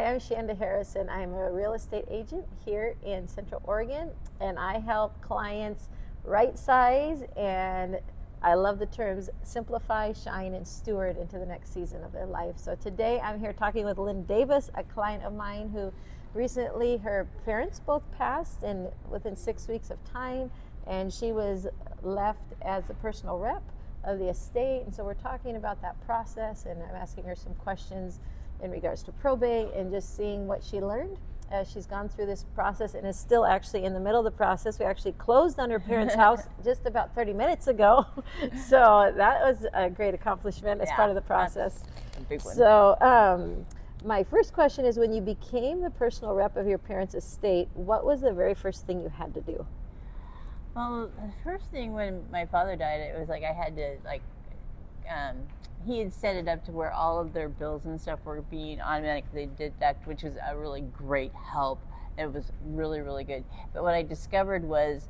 Hi, I'm Shanda Harris, and I'm a real estate agent here in Central Oregon, and I help clients right size, and I love the terms simplify, shine, and steward into the next season of their life. So today I'm here talking with Lynn Davis, a client of mine who recently, her parents both passed and within 6 weeks of time, and she was left as a personal rep of the estate. And so we're talking about that process, and I'm asking her some questions in regards to probate and just seeing what she learned as she's gone through this process and is still actually in the middle of the process. We actually closed on her parents' house just about 30 minutes ago. So that was a great accomplishment as part of the process. That's a big one. So my first question is, when you became the personal rep of your parents' estate, what was the very first thing you had to do? Well, the first thing when my father died, it was like I had to he had set it up to where all of their bills and stuff were being automatically deducted, which was a really great help. It was really, really good. But what I discovered was,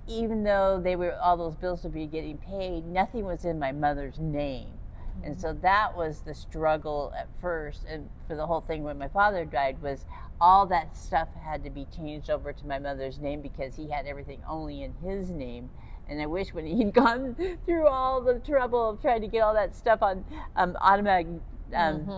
even though all those bills would be getting paid, nothing was in my mother's name. Mm-hmm. And so that was the struggle at first. And for the whole thing when my father died was all that stuff had to be changed over to my mother's name because he had everything only in his name. And I wish when he'd gone through all the trouble of trying to get all that stuff on automatic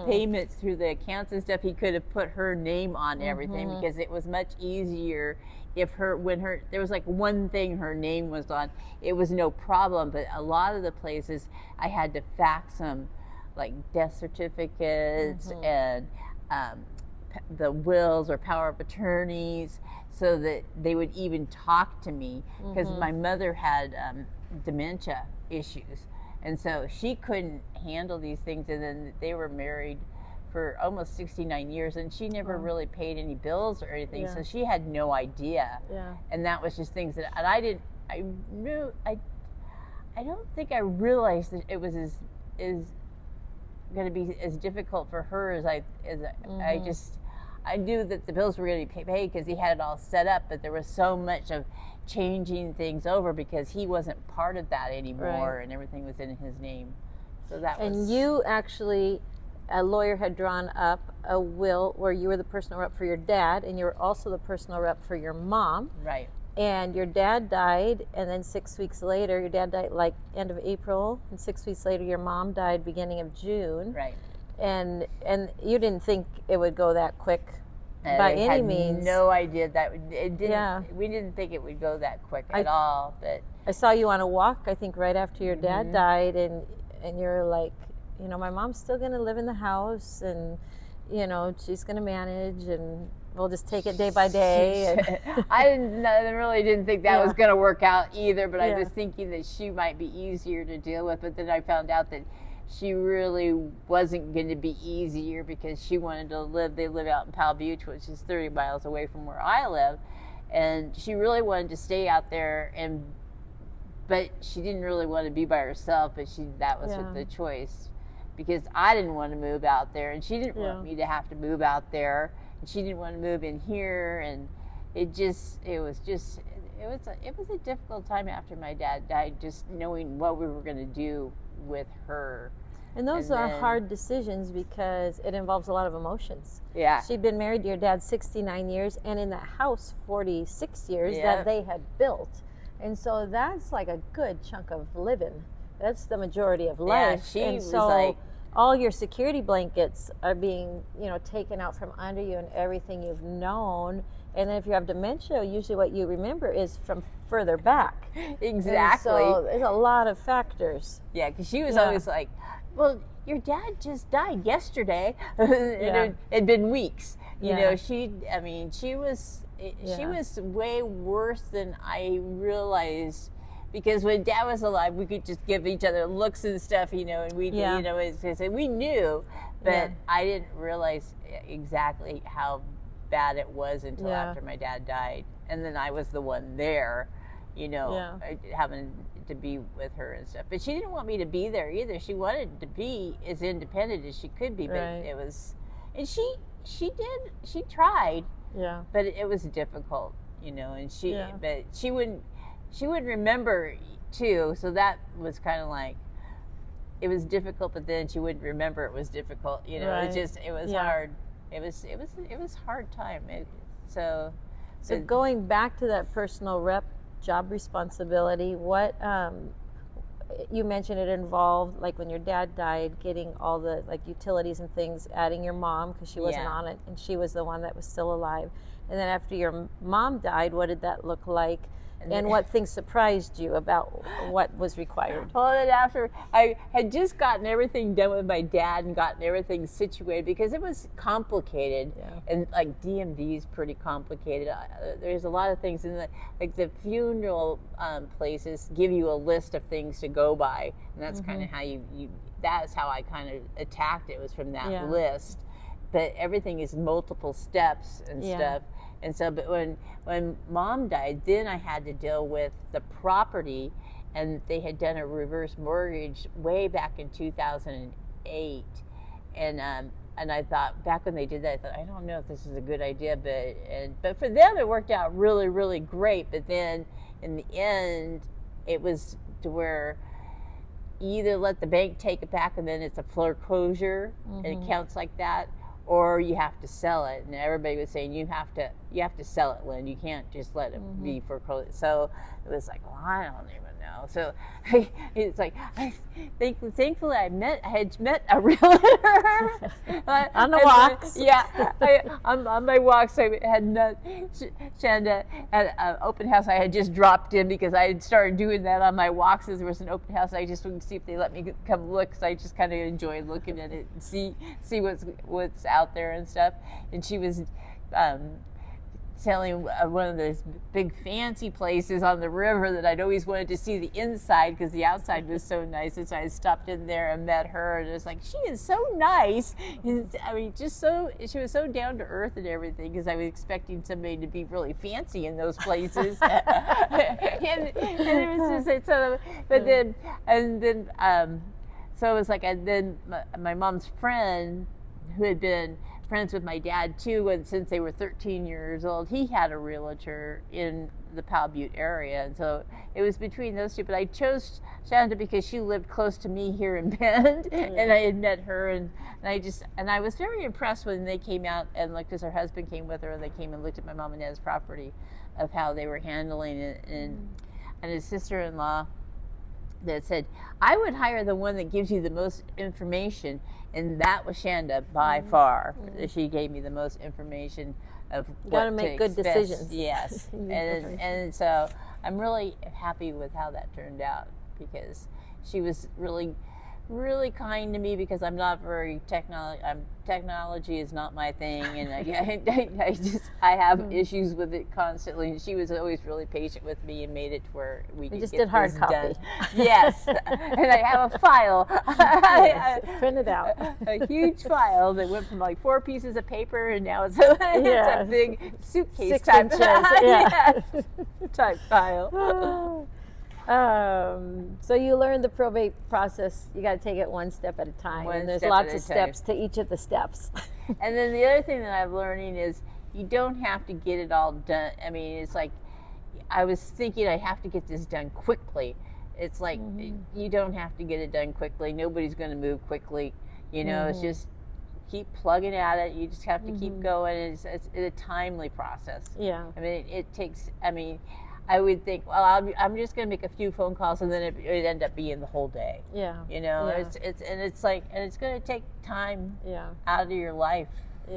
payments through the accounts and stuff, he could have put her name on everything, because it was much easier if there was like one thing her name was on, it was no problem. But a lot of the places I had to fax them like death certificates and the wills or power of attorneys, so that they would even talk to me, because my mother had dementia issues, and so she couldn't handle these things. And then they were married for almost 69 years, and she never really paid any bills or anything, so she had no idea. And that was just things that, and I don't think I realized that it was as going to be as difficult for her as I knew that the bills were going to be paid because he had it all set up, but there was so much of changing things over because he wasn't part of that anymore, and everything was in his name. So that was. And you actually, a lawyer had drawn up a will where you were the personal rep for your dad, and you were also the personal rep for your mom. Right. And your dad died, and then 6 weeks later, your dad died like end of April, and 6 weeks later, your mom died beginning of June. Right. And you didn't think it would go that quick by any means. No idea that it didn't. Yeah. We didn't think it would go that quick at all. But I saw you on a walk, I think, right after your dad died, and you're like, my mom's still going to live in the house, and she's going to manage, and we'll just take it day by day. And I really didn't think that was going to work out either. But I was thinking that she might be easier to deal with. But then I found out that she really wasn't going to be easier, because she wanted to live. They live out in Powell Beach, which is 30 miles away from where I live, and she really wanted to stay out there. But she didn't really want to be by herself. But that was the choice, because I didn't want to move out there, and she didn't want me to have to move out there, and she didn't want to move in here, and it was a difficult time after my dad died, just knowing what we were going to do with her. And those are hard decisions because it involves a lot of emotions. Yeah. She'd been married to your dad 69 years and in that house 46 years that they had built. And so that's like a good chunk of living. That's the majority of life. Yeah, and so all your security blankets are being, taken out from under you, and everything you've known. And then if you have dementia, usually what you remember is from further back. Exactly. And so there's a lot of facters. Yeah, because she was always like, well, your dad just died yesterday. It had been weeks. She was way worse than I realized, because when Dad was alive, we could just give each other looks and stuff, and we we knew, but I didn't realize exactly how bad it was until after my dad died. And then I was the one there, having to be with her and stuff. But she didn't want me to be there either. She wanted to be as independent as she could be, but it was, and she tried, but it was difficult, and but she wouldn't remember too. So that was kind of like, it was difficult, but then she wouldn't remember it was difficult, it was hard. it was hard time. So going back to that personal rep job responsibility, what you mentioned it involved, like when your dad died, getting all the like utilities and things, adding your mom because she wasn't on it, and she was the one that was still alive. And then after your mom died, what did that look like? And what things surprised you about what was required? Well, then after I had just gotten everything done with my dad and gotten everything situated, because it was complicated, and like DMV is pretty complicated. There's a lot of things in the funeral places give you a list of things to go by, and that's kind of how that's how I kind of attacked it, was from that list. But everything is multiple steps and stuff. And so, but when mom died, then I had to deal with the property, and they had done a reverse mortgage way back in 2008. And I thought, back when they did that, I thought, I don't know if this is a good idea, but for them it worked out really, really great. But then in the end, it was to where you either let the bank take it back and then it's a foreclosure and it counts like that, or you have to sell it. And everybody was saying, you have to sell it, Lynn. You can't just let it be foreclosed. So it was like, well, I don't even know. So it's like, thankfully I had met a realtor on the walks. On my walks I had met Shanda at an open house. I had just dropped in because I had started doing that on my walks. As there was an open house, I just wanted to see if they let me come look, because I just kind of enjoyed looking at it and see what's out there and stuff. And she was selling one of those big fancy places on the river that I'd always wanted to see the inside, because the outside was so nice. And so I stopped in there and met her, and it was like, she is so nice. And, I mean, she was so down to earth and everything, because I was expecting somebody to be really fancy in those places. and it was just so. But then so it was like, and then my mom's friend, who had been friends with my dad too, and since they were 13 years old, he had a realtor in the Powell Butte area, and so it was between those two. But I chose Shanda because she lived close to me here in Bend, and I had met her, and I was very impressed when they came out and looked, because her husband came with her, and they came and looked at my mom and dad's property, of how they were handling it, and his sister-in-law that said, I would hire the one that gives you the most information, and that was Shanda by far. She gave me the most information of what to make good decisions. Yes, and so I'm really happy with how that turned out, because she was really, really kind to me, because I'm not very technology is not my thing, and I have issues with it constantly. And she was always really patient with me and made it to where we could just get did hard this copy. done. Yes, and I have a file. Print it out. A huge file that went from like 4 pieces of paper, and now it's a big suitcase 6 type. inches. Type file. So you learned the probate process. You got to take it one step at a time, and there's lots of steps to each of the steps. And then the other thing that I'm learning is you don't have to get it all done. I mean, it's like, I was thinking I have to get this done quickly. It's like, you don't have to get it done quickly. Nobody's going to move quickly. You know, it's just keep plugging at it. You just have to keep going. It's a timely process. Yeah. I mean, it takes, I would think, well, I'm just going to make a few phone calls, and then it end up being the whole day. Yeah. You know, it's going to take time out of your life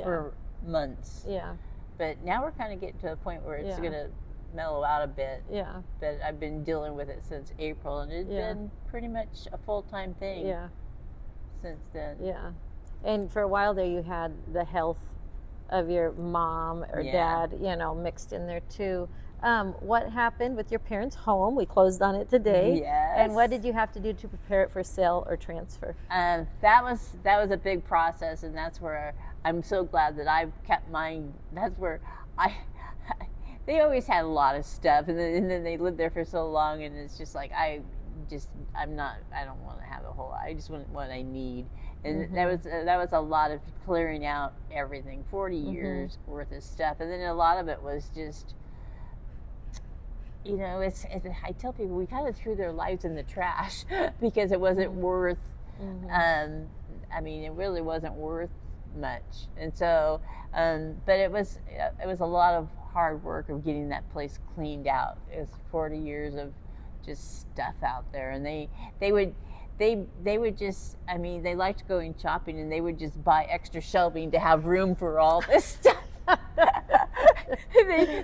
for months. Yeah. But now we're kind of getting to a point where it's going to mellow out a bit. Yeah. But I've been dealing with it since April, and it's been pretty much a full-time thing since then. Yeah. And for a while there, you had the health of your mom or dad, mixed in there too. What happened with your parents' home? We closed on it today. Yes. And what did you have to do to prepare it for sale or transfer? That was a big process, and that's where I'm so glad that I've kept mine. That's where they always had a lot of stuff, and then they lived there for so long, and it's just like I don't want to have a whole lot. I just want what I need. And that was a lot of clearing out everything, 40 years worth of stuff, and then a lot of it was just, I tell people we kind of threw their lives in the trash because it wasn't worth. It really wasn't worth much. And so, but it was a lot of hard work of getting that place cleaned out. It was 40 years of just stuff out there, and they would just, I mean, they liked going shopping, and they would just buy extra shelving to have room for all this stuff.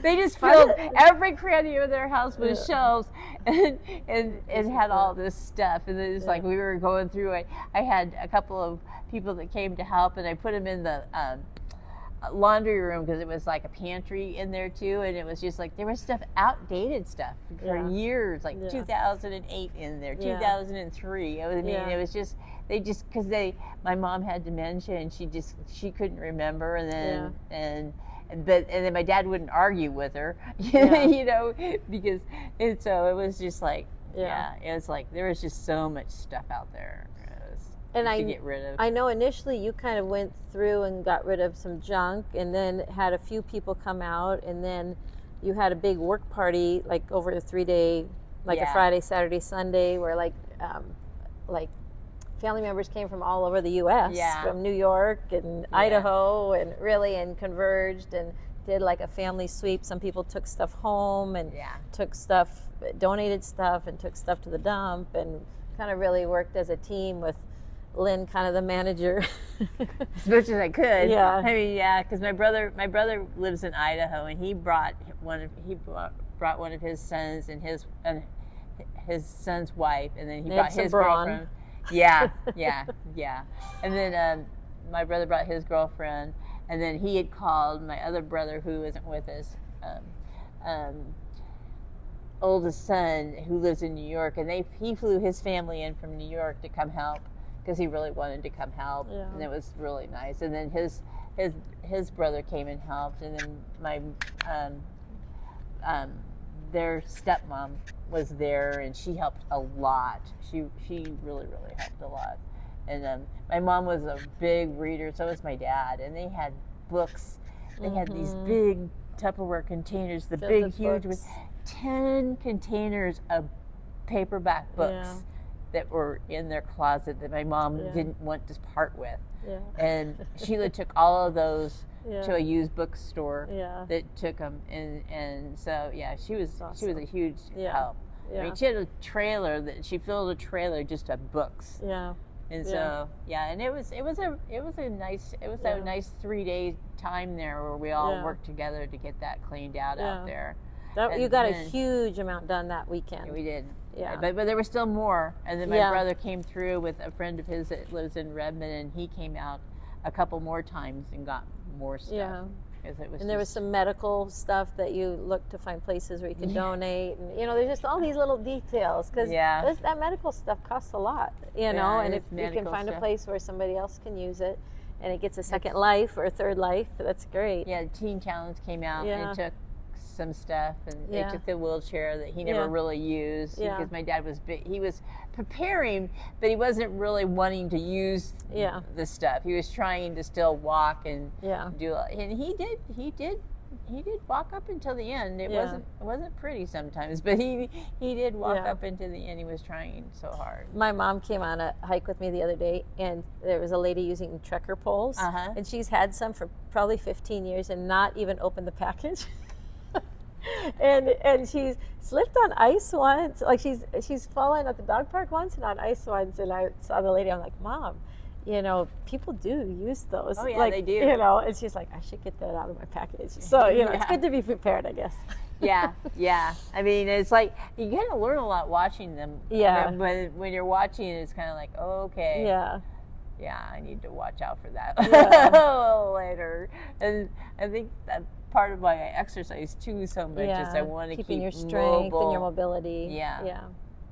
they just filled every cranny of their house with shelves, and it had all this stuff. And it was like we were going through it. I had a couple of people that came to help, and I put them in the laundry room because it was like a pantry in there too, and it was just like there was stuff, outdated stuff for years, like 2008 in there, 2003. I mean, it was just because my mom had dementia, and she couldn't remember, and then and then my dad wouldn't argue with her, you know, because, and so it was just like it was like there was just so much stuff out there. To get rid of. I know initially you kind of went through and got rid of some junk, and then had a few people come out, and then you had a big work party, like over a 3-day, like a Friday, Saturday, Sunday, where like family members came from all over the U.S., from New York and Idaho, and converged and did like a family sweep. Some people took stuff home and took stuff, donated stuff, and took stuff to the dump, and kind of really worked as a team with Lynn, kind of the manager, as much as I could. I mean, because my brother lives in Idaho, and he brought one of his sons and his son's wife, and then he brought his girlfriend. And then my brother brought his girlfriend, and then he had called my other brother, who isn't with us, oldest son, who lives in New York, and he flew his family in from New York to come help, because he really wanted to come help, and it was really nice. And then his brother came and helped, and then my their stepmom was there, and she helped a lot. She really helped a lot. And my mom was a big reader, so was my dad, and they had books. They had these big Tupperware containers, the big, huge, with 10 containers of paperback books that were in their closet that my mom didn't want to part with. And Sheila took all of those to a used bookstore that took them, and so she was a huge help. I mean, she had a trailer that she filled a trailer just of books. And so and it was a nice 3-day time there where we all worked together to get that cleaned out there. You got a huge amount done that weekend. We did. But there was still more. And then my brother came through with a friend of his that lives in Redmond, and he came out a couple more times and got more stuff. And there was some medical stuff that you looked to find places where you could donate, and there's just all these little details, because that medical stuff costs a lot, and if you can find a place where somebody else can use it and it gets a second life or a third life, that's great. The Teen Challenge came out and took some stuff, and they took the wheelchair that he never really used, because my dad was he was preparing, but he wasn't really wanting to use the stuff. He was trying to still walk and do, and he did walk up until the end. It wasn't pretty sometimes, but he did walk up into the end. He was trying so hard. My mom came on a hike with me the other day, and there was a lady using trekker poles, and she's had some for probably 15 years and not even opened the package. and she's slipped on ice once, like she's fallen at the dog park once and on ice once, and I saw the lady, I'm like, Mom, people do use those. Oh yeah, like, they do. And she's like, I should get that out of my package. So it's good to be prepared, I guess. I mean, it's like you kind of learn a lot watching them. When you're watching, it's kind of like, oh, okay. I need to watch out for that later. And I think that part of why I exercise too so much is I want to keep your strength mobile. And your mobility.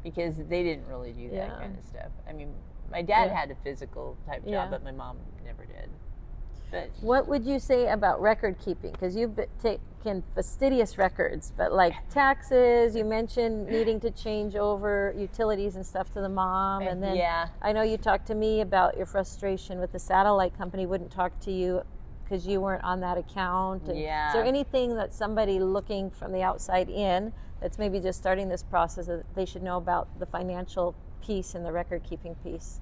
Because they didn't really do that kind of stuff. I mean, my dad had a physical type job, but my mom never did. But what would you say about record keeping? Because you've taken fastidious records, but like taxes, you mentioned needing to change over utilities and stuff to the mom, and then I know you talked to me about your frustration with the satellite company wouldn't talk to you because you weren't on that account. And is there anything that somebody looking from the outside in that's maybe just starting this process that they should know about the financial piece and the record keeping piece?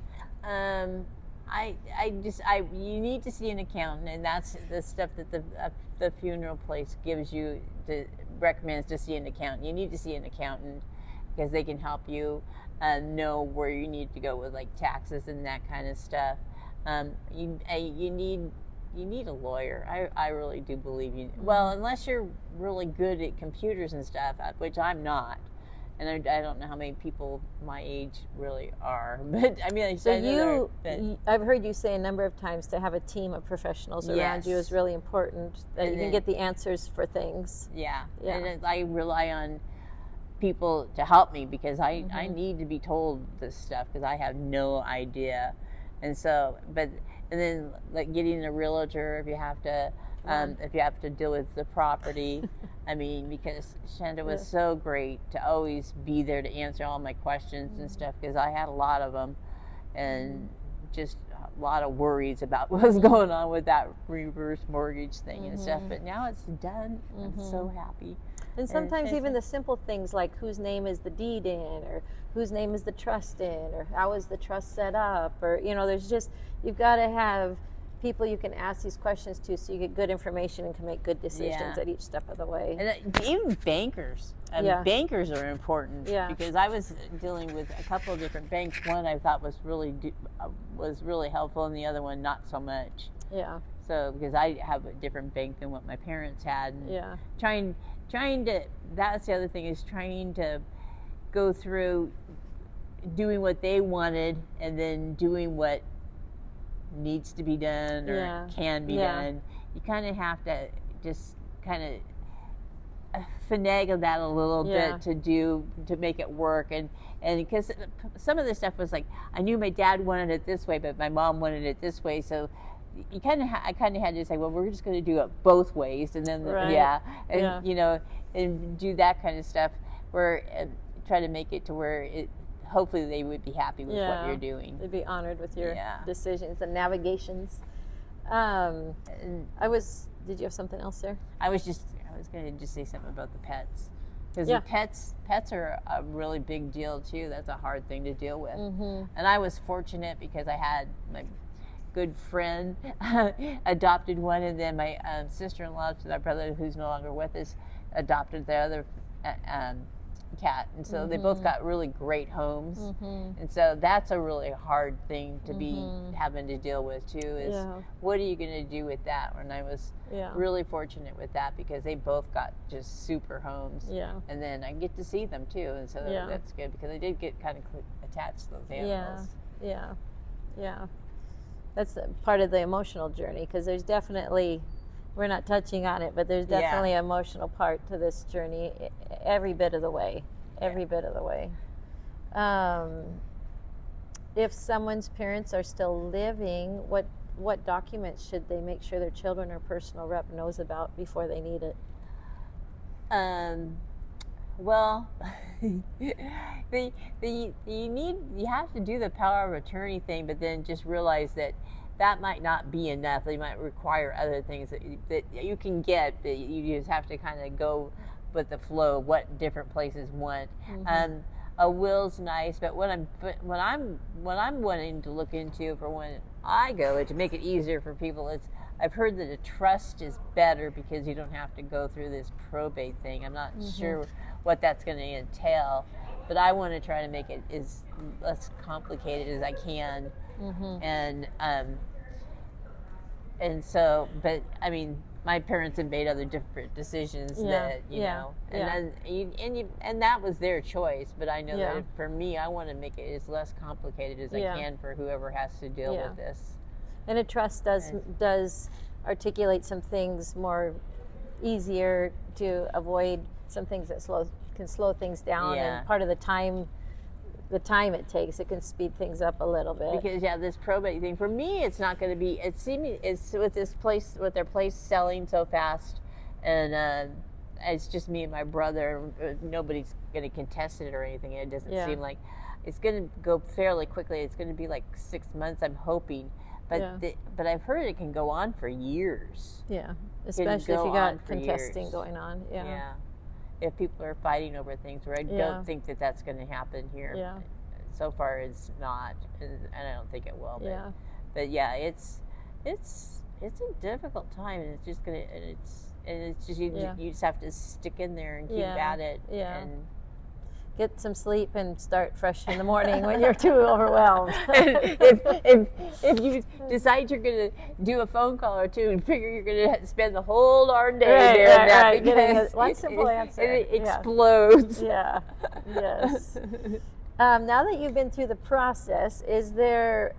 you need to see an accountant, and that's the stuff that the funeral place gives you, recommends to see an accountant. You need to see an accountant because they can help you know where you need to go with like taxes and that kind of stuff. You need a lawyer. I really do believe you. Well, unless you're really good at computers and stuff, which I'm not. And I don't know how many people my age really are, but I mean, so I've heard you say a number of times to have a team of professionals around you is really important. That you can get the answers for things. Yeah. And I rely on people to help me because I need to be told this stuff because I have no idea, and so and then like getting a realtor if you have to deal with the property. I mean, because Shanda was so great to always be there to answer all my questions and stuff because I had a lot of them and just a lot of worries about what was going on with that reverse mortgage thing and stuff. But now it's done. I'm so happy. And sometimes even the simple things like whose name is the deed in, or whose name is the trust in, or how is the trust set up, or there's just, you've got to have people you can ask these questions to so you get good information and can make good decisions at each step of the way. And even bankers. Bankers are important because I was dealing with a couple of different banks. One I thought was really helpful, and the other one not so much. Yeah. So because I have a different bank than what my parents had. And trying to. That's the other thing, is trying to go through doing what they wanted and then doing what needs to be done or can be done. You kind of have to just kind of finagle that a little bit to make it work, and because some of the stuff was like, I knew my dad wanted it this way but my mom wanted it this way, so I kind of had to say, well, we're just going to do it both ways, and then and do that kind of stuff where try to make it to where it hopefully they would be happy with what you're doing. They'd be honored with your decisions and navigations. Did you have something else there? I was going to just say something about the pets. Because the pets are a really big deal too. That's a hard thing to deal with. And I was fortunate because I had my good friend adopted one, and then my sister-in-law to my brother, who's no longer with us, adopted the other cat, and so they both got really great homes, and so that's a really hard thing to be having to deal with too, is what are you going to do with that? And I was really fortunate with that because they both got just super homes, and then I get to see them too, and so that's good because I did get kind of attached to those animals. That's part of the emotional journey, because there's definitely, we're not touching on it, but there's definitely an emotional part to this journey every bit of the way. If someone's parents are still living, what documents should they make sure their children or personal rep knows about before they need it? Well, you have to do the power of attorney thing, but then just realize that might not be enough. They might require other things that you can get, but you just have to kind of go with the flow, what different places want. A will's nice, but what I'm wanting to look into for when I go to make it easier for people is, I've heard that a trust is better because you don't have to go through this probate thing. I'm not sure what that's going to entail, but I want to try to make it as less complicated as I can. And so, but I mean, my parents had made other different decisions that and that was their choice. But I know that for me, I want to make it as less complicated as I can for whoever has to deal with this. And a trust does articulate some things more easier to avoid some things that can slow things down, and part of the time it takes, it can speed things up a little bit. Because this probate thing for me, it's not going to be. It's with their place selling so fast, and it's just me and my brother. Nobody's going to contest it or anything. It doesn't seem like it's going to go fairly quickly. It's going to be like 6 months, I'm hoping. But I've heard it can go on for years. Yeah, especially if you got contesting going on. Yeah. If people are fighting over things, where I don't think that that's going to happen here. So far, it's not, and I don't think it will. But yeah, it's a difficult time, and it's just gonna, and it's just you just have to stick in there and keep at it. And get some sleep and start fresh in the morning when you're too overwhelmed. if you decide you're going to do a phone call or two and figure you're going to spend the whole darn day doing that, because one simple answer. It explodes. Yeah. Yes. Now that you've been through the process, is there,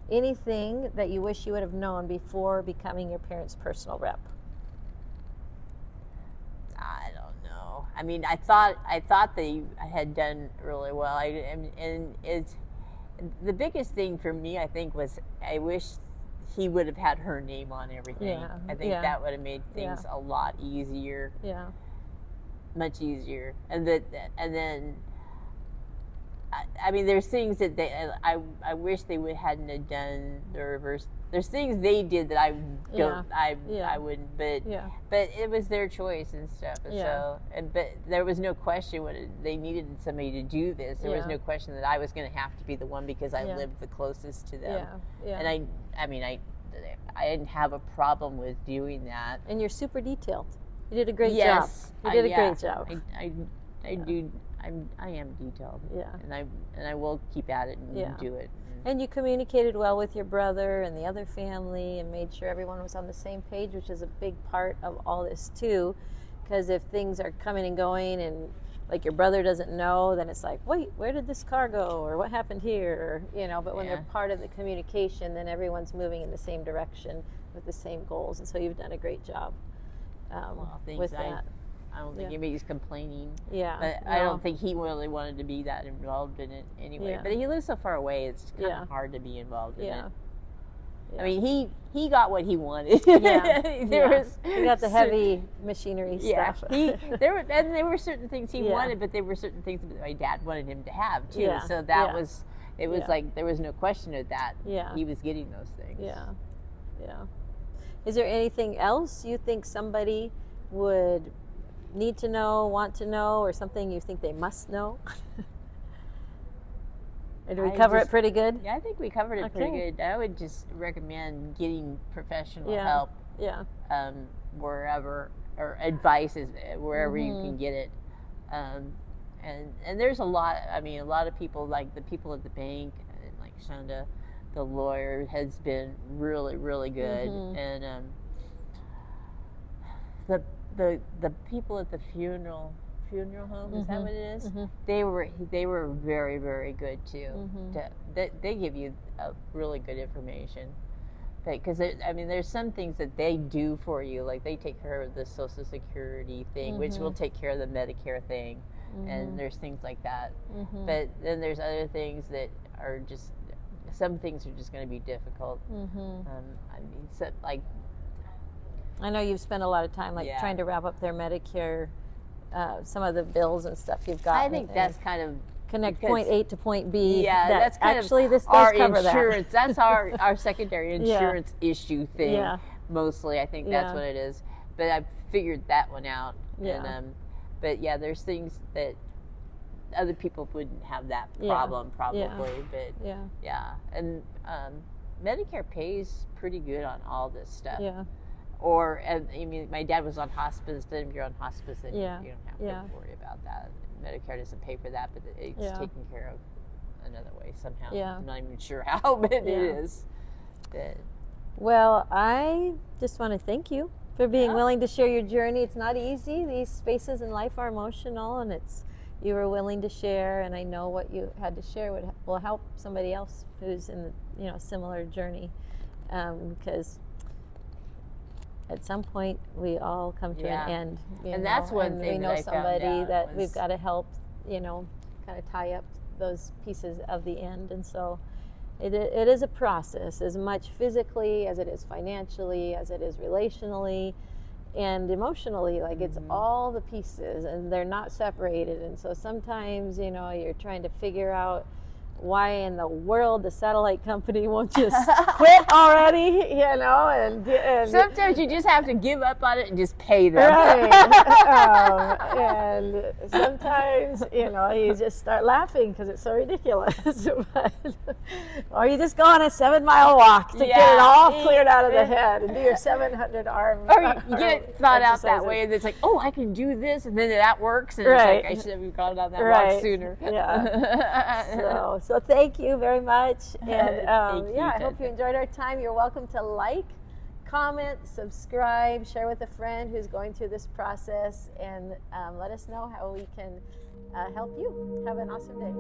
anything that you wish you would have known before becoming your parents' personal rep? I don't know. I mean, I thought they had done really well. And it's the biggest thing for me, I think, was I wish he would have had her name on everything. Yeah. I think that would have made things a lot easier. Yeah. Much easier. And then I mean, there's things that I wish they hadn't have done the reverse. There's things they did that I wouldn't, but it was their choice and stuff. And so, but there was no question they needed somebody to do this. There was no question that I was going to have to be the one, because I lived the closest to them. And I didn't have a problem with doing that. And you're super detailed. You did a great job. You did a great job. I am detailed. Yeah. And I will keep at it and do it. And you communicated well with your brother and the other family and made sure everyone was on the same page, which is a big part of all this too. Because if things are coming and going and like your brother doesn't know, then it's like, wait, where did this car go? Or what happened here? Or, but when they're part of the communication, then everyone's moving in the same direction with the same goals. And so you've done a great job with that. I don't think anybody's complaining. Yeah. But I don't think he really wanted to be that involved in it anyway. Yeah. But he lives so far away, it's kind of hard to be involved in it. Yeah. I mean, he got what he wanted. Yeah. He got the heavy machinery stuff. There were certain things he wanted, but there were certain things that my dad wanted him to have too. Yeah. So that was like there was no question of that. Yeah. He was getting those things. Yeah. Yeah. Is there anything else you think somebody would need to know, want to know, or something you think they must know? Or did we cover it pretty good? Yeah, I think we covered it pretty good. I would just recommend getting professional help. Yeah. Wherever, or advice is wherever you can get it. And there's a lot of people, like the people at the bank, like Shanda, the lawyer, has been really, really good. And the people at the funeral home, is that what it is? They were very, very good too. They give you really good information, because there's some things that they do for you, like they take care of the Social Security thing, which will take care of the Medicare thing, and there's things like that. But then there's other things that are just, some things are just going to be difficult. I know you've spent a lot of time trying to wrap up their Medicare, some of the bills and stuff you've got. I think that's kind of connect point A to point B. Yeah, that's kind actually of this does our cover insurance. That's our secondary insurance issue thing. Yeah. Mostly, I think that's what it is. But I've figured that one out. Yeah. And, but yeah, there's things that other people wouldn't have that problem probably. Yeah. But yeah, and Medicare pays pretty good on all this stuff. Yeah. Or, my dad was on hospice. Then if you're on hospice, then you don't have to worry about that. Medicare doesn't pay for that, but it's taken care of another way somehow. Yeah. I'm not even sure how, but it is. Well, I just want to thank you for being willing to share your journey. It's not easy. These spaces in life are emotional, and you were willing to share, and I know what you had to share will help somebody else who's in a similar journey, because at some point we all come to an end, and that's one thing. We know somebody that we've got to help, kind of tie up those pieces of the end, and so it is a process, as much physically as it is financially, as it is relationally and emotionally. Like it's all the pieces, and they're not separated. And so sometimes you're trying to figure out why in the world the satellite company won't just quit already, you know, and sometimes you just have to give up on it and just pay them. right. And sometimes, you know, you just start laughing because it's so ridiculous. Or you just go on a 7-mile walk to get it all cleared out of the head and do your 700 arm. Or you get it thought out that way, and it's like, oh, I can do this, and then that works, and it's like, I should have gone on that walk sooner. Yeah. So thank you very much, and Thank you, I hope you enjoyed our time. You're welcome to like, comment, subscribe, share with a friend who's going through this process, and let us know how we can help you. Have an awesome day.